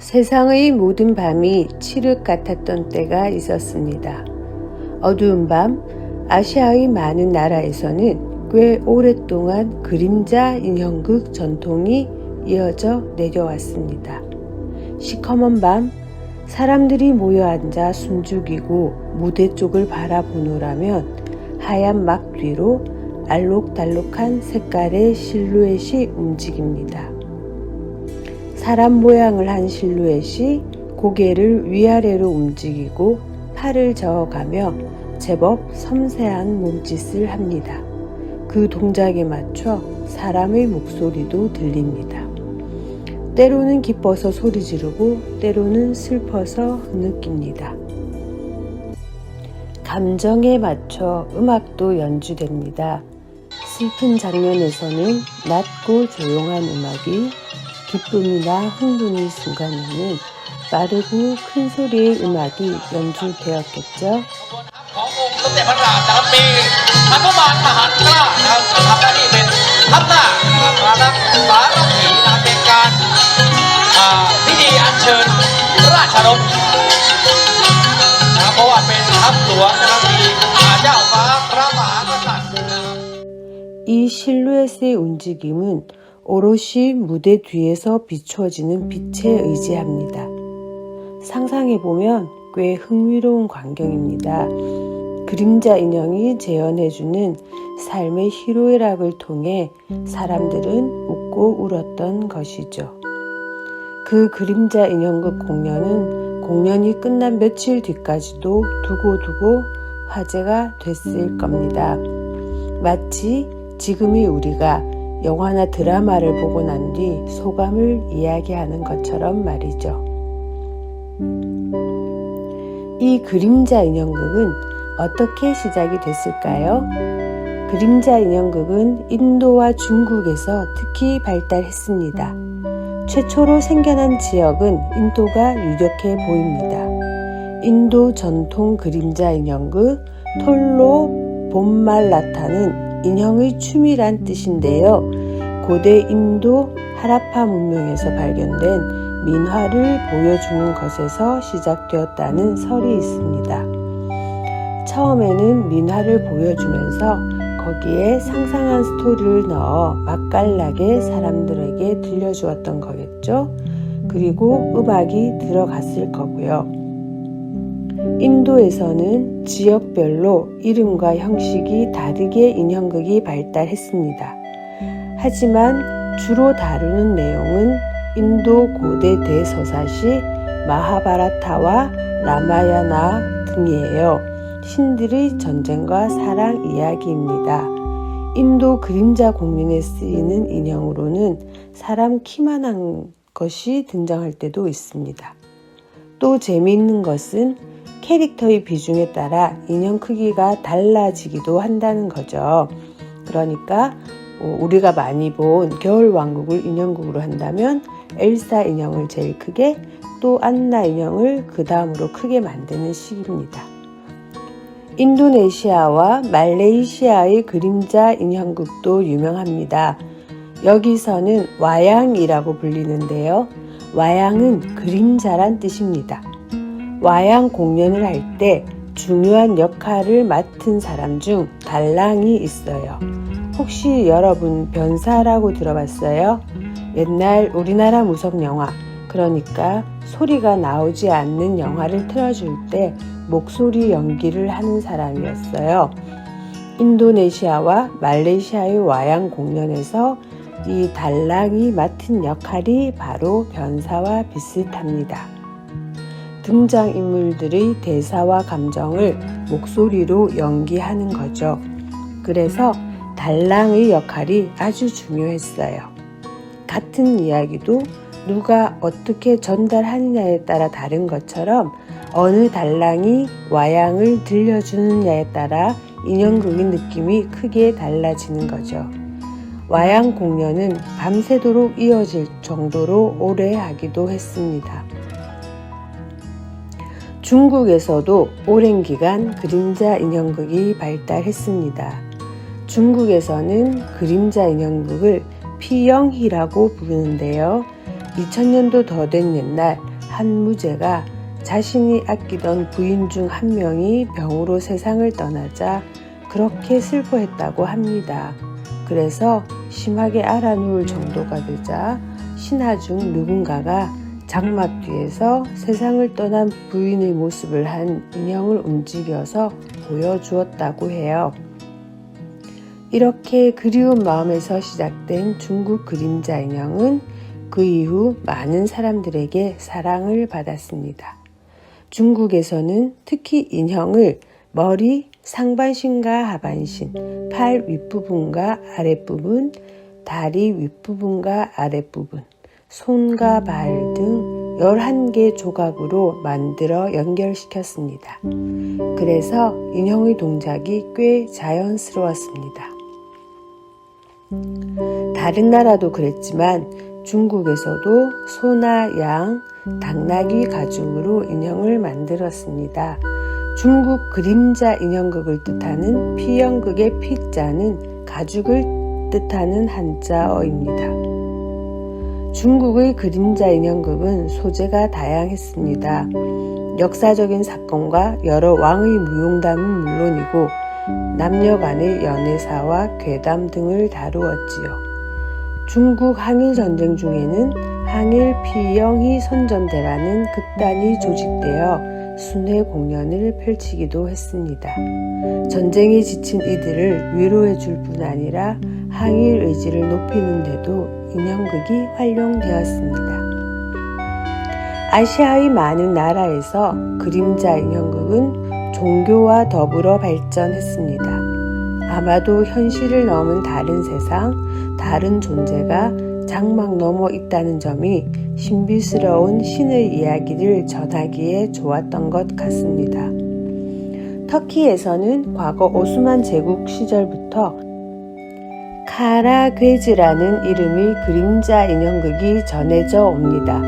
세상의 모든 밤이 칠흑 같았던 때가 있었습니다. 어두운 밤, 아시아의 많은 나라에서는 꽤 오랫동안 그림자 인형극 전통이 이어져 내려왔습니다. 시커먼 밤, 사람들이 모여 앉아 숨죽이고 무대 쪽을 바라보노라면 하얀 막 뒤로 알록달록한 색깔의 실루엣이 움직입니다. 사람 모양을 한 실루엣이 고개를 위아래로 움직이고 팔을 저어가며 제법 섬세한 몸짓을 합니다. 그 동작에 맞춰 사람의 목소리도 들립니다. 때로는 기뻐서 소리 지르고 때로는 슬퍼서 흐느낍니다. 감정에 맞춰 음악도 연주됩니다. 슬픈 장면에서는 낮고 조용한 음악이, 기쁨이나 흥분의 순간에는 빠르고 큰 소리의 음악이 연주되었겠죠. 이 실루엣의 움직임은 오롯이 무대 뒤에서 비추어지는 빛에 의지합니다. 상상해보면 꽤 흥미로운 광경입니다. 그림자 인형이 재현해주는 삶의 희로애락을 통해 사람들은 웃고 울었던 것이죠. 그 그림자 인형극 공연이 끝난 며칠 뒤까지도 두고두고 화제가 됐을 겁니다. 마치 지금의 우리가 영화나 드라마를 보고 난 뒤 소감을 이야기하는 것처럼 말이죠. 이 그림자 인형극은 어떻게 시작이 됐을까요? 그림자 인형극은 인도와 중국에서 특히 발달했습니다. 최초로 생겨난 지역은 인도가 유력해 보입니다. 인도 전통 그림자 인형극 톨로 봄말라타는 인형의 춤이란 뜻인데요. 고대 인도 하라파 문명에서 발견된 민화를 보여주는 것에서 시작되었다는 설이 있습니다. 처음에는 민화를 보여주면서 거기에 상상한 스토리를 넣어 맛깔나게 사람들에게 들려주었던 거겠죠. 그리고 음악이 들어갔을 거고요. 인도에서는 지역별로 이름과 형식이 다르게 인형극이 발달했습니다. 하지만 주로 다루는 내용은 인도 고대 대서사시 마하바라타와 라마야나 등이에요. 신들의 전쟁과 사랑 이야기입니다. 인도 그림자 공연에 쓰이는 인형으로는 사람 키만한 것이 등장할 때도 있습니다. 또 재미있는 것은 캐릭터의 비중에 따라 인형 크기가 달라지기도 한다는 거죠. 그러니까 우리가 많이 본 겨울왕국을 인형극으로 한다면 엘사 인형을 제일 크게, 또 안나 인형을 그 다음으로 크게 만드는 식입니다. 인도네시아와 말레이시아의 그림자 인형극도 유명합니다. 여기서는 와양이라고 불리는데요. 와양은 그림자란 뜻입니다. 와양 공연을 할 때 중요한 역할을 맡은 사람 중 달랑이 있어요. 혹시 여러분 변사라고 들어봤어요? 옛날 우리나라 무협 영화, 그러니까 소리가 나오지 않는 영화를 틀어줄 때 목소리 연기를 하는 사람이었어요. 인도네시아와 말레이시아의 와양 공연에서 이 달랑이 맡은 역할이 바로 변사와 비슷합니다. 등장인물들의 대사와 감정을 목소리로 연기하는 거죠. 그래서 달랑의 역할이 아주 중요했어요. 같은 이야기도 누가 어떻게 전달하느냐에 따라 다른 것처럼 어느 달랑이 와양을 들려주느냐에 따라 인형극의 느낌이 크게 달라지는 거죠. 와양 공연은 밤새도록 이어질 정도로 오래 하기도 했습니다. 중국에서도 오랜 기간 그림자 인형극이 발달했습니다. 중국에서는 그림자 인형극을 피영희라고 부르는데요. 2000년도 더 된 옛날 한 무제가 자신이 아끼던 부인 중 한 명이 병으로 세상을 떠나자 그렇게 슬퍼했다고 합니다. 그래서 심하게 알아누울 정도가 되자 신하 중 누군가가 장막 뒤에서 세상을 떠난 부인의 모습을 한 인형을 움직여서 보여주었다고 해요. 이렇게 그리운 마음에서 시작된 중국 그림자 인형은 그 이후 많은 사람들에게 사랑을 받았습니다. 중국에서는 특히 인형을 머리, 상반신과 하반신, 팔 윗부분과 아랫부분, 다리 윗부분과 아랫부분, 손과 발 등 11개 조각으로 만들어 연결시켰습니다. 그래서 인형의 동작이 꽤 자연스러웠습니다. 다른 나라도 그랬지만 중국에서도 소나 양, 당나귀 가죽으로 인형을 만들었습니다. 중국 그림자 인형극을 뜻하는 피연극의 피자는 가죽을 뜻하는 한자어입니다. 중국의 그림자 인형극은 소재가 다양했습니다. 역사적인 사건과 여러 왕의 무용담은 물론이고 남녀 간의 연애사와 괴담 등을 다루었지요. 중국 항일 전쟁 중에는 항일 피영희 선전대라는 극단이 조직되어 순회 공연을 펼치기도 했습니다. 전쟁에 지친 이들을 위로해 줄 뿐 아니라 항일 의지를 높이는 데도 인형극이 활용되었습니다. 아시아의 많은 나라에서 그림자 인형극은 종교와 더불어 발전했습니다. 아마도 현실을 넘은 다른 세상, 다른 존재가 장막 너머 있다는 점이 신비스러운 신의 이야기를 전하기에 좋았던 것 같습니다. 터키에서는 과거 오스만 제국 시절부터 카라괴즈라는 이름의 그림자 인형극이 전해져 옵니다.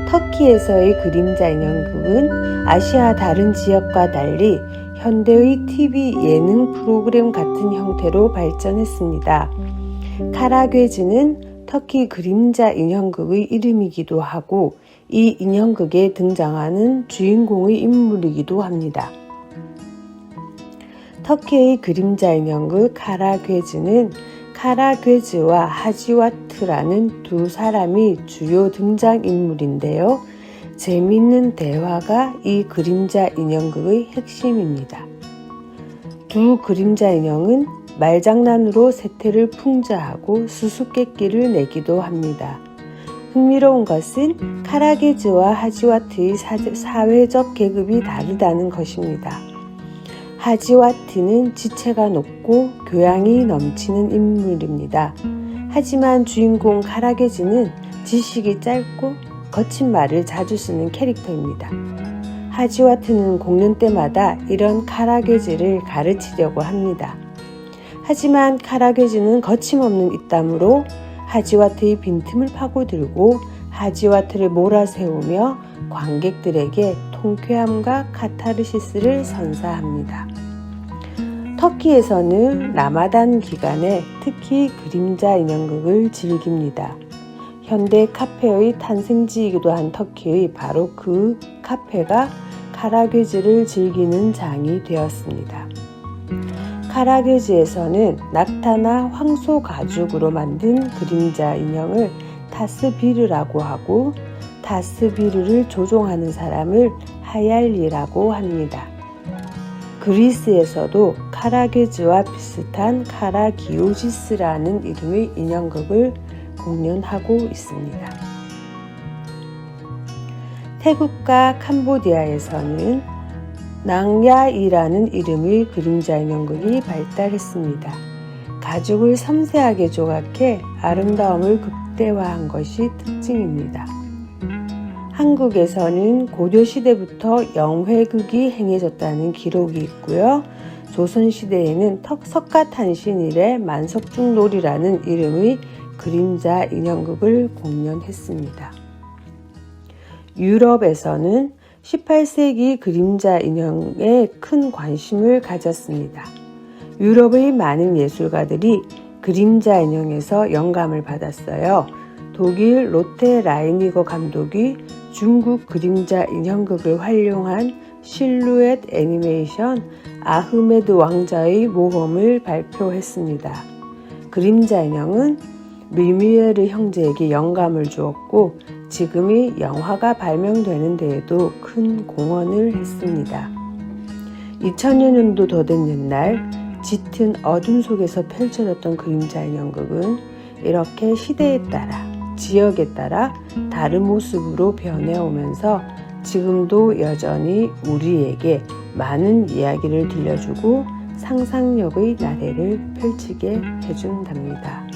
터키에서의 그림자 인형극은 아시아 다른 지역과 달리 현대의 TV 예능 프로그램 같은 형태로 발전했습니다. 카라괴즈는 터키 그림자 인형극의 이름이기도 하고 이 인형극에 등장하는 주인공의 인물이기도 합니다. 터키의 그림자 인형극 카라괴즈는 카라괴즈와 하지와트라는 두 사람이 주요 등장인물인데요. 재미있는 대화가 이 그림자 인형극의 핵심입니다. 두 그림자 인형은 말장난으로 세태를 풍자하고 수수께끼를 내기도 합니다. 흥미로운 것은 카라괴즈와 하지와트의 사회적 계급이 다르다는 것입니다. 하지와트는 지체가 높고 교양이 넘치는 인물입니다. 하지만 주인공 카라괴즈는 지식이 짧고 거친 말을 자주 쓰는 캐릭터입니다. 하지와트는 공연 때마다 이런 카라괴즈를 가르치려고 합니다. 하지만 카라괴즈는 거침없는 입담으로 하지와트의 빈틈을 파고들고 하지와트를 몰아세우며 관객들에게 통쾌함과 카타르시스를 선사합니다. 터키에서는 라마단 기간에 특히 그림자 인형극을 즐깁니다. 현대 카페의 탄생지이기도 한 터키의 바로 그 카페가 카라괴즈를 즐기는 장이 되었습니다. 카라괴즈에서는 낙타나 황소 가죽으로 만든 그림자 인형을 타스비르라고 하고 타스비르를 조종하는 사람을 하얄리라고 합니다. 그리스에서도 카라괴즈와 비슷한 카라기오지스라는 이름의 인형극을 공연하고 있습니다. 태국과 캄보디아에서는 낭야이라는 이름의 그림자 인형극이 발달했습니다. 가죽을 섬세하게 조각해 아름다움을 극대화한 것이 특징입니다. 한국에서는 고려시대부터 영회극이 행해졌다는 기록이 있고요. 조선시대에는 석가탄신일에 만석중놀이라는 이름의 그림자 인형극을 공연했습니다. 유럽에서는 18세기 그림자 인형에 큰 관심을 가졌습니다. 유럽의 많은 예술가들이 그림자 인형에서 영감을 받았어요. 독일 로테 라이니거 감독이 중국 그림자 인형극을 활용한 실루엣 애니메이션 아흐메드 왕자의 모험을 발표했습니다. 그림자 인형은 르뮤에르 형제에게 영감을 주었고 지금의 영화가 발명되는 데에도 큰 공헌을 했습니다. 2000여 년도 더 된 옛날 짙은 어둠 속에서 펼쳐졌던 그림자 인형극은 이렇게 시대에 따라 지역에 따라 다른 모습으로 변해오면서 지금도 여전히 우리에게 많은 이야기를 들려주고 상상력의 나래를 펼치게 해준답니다.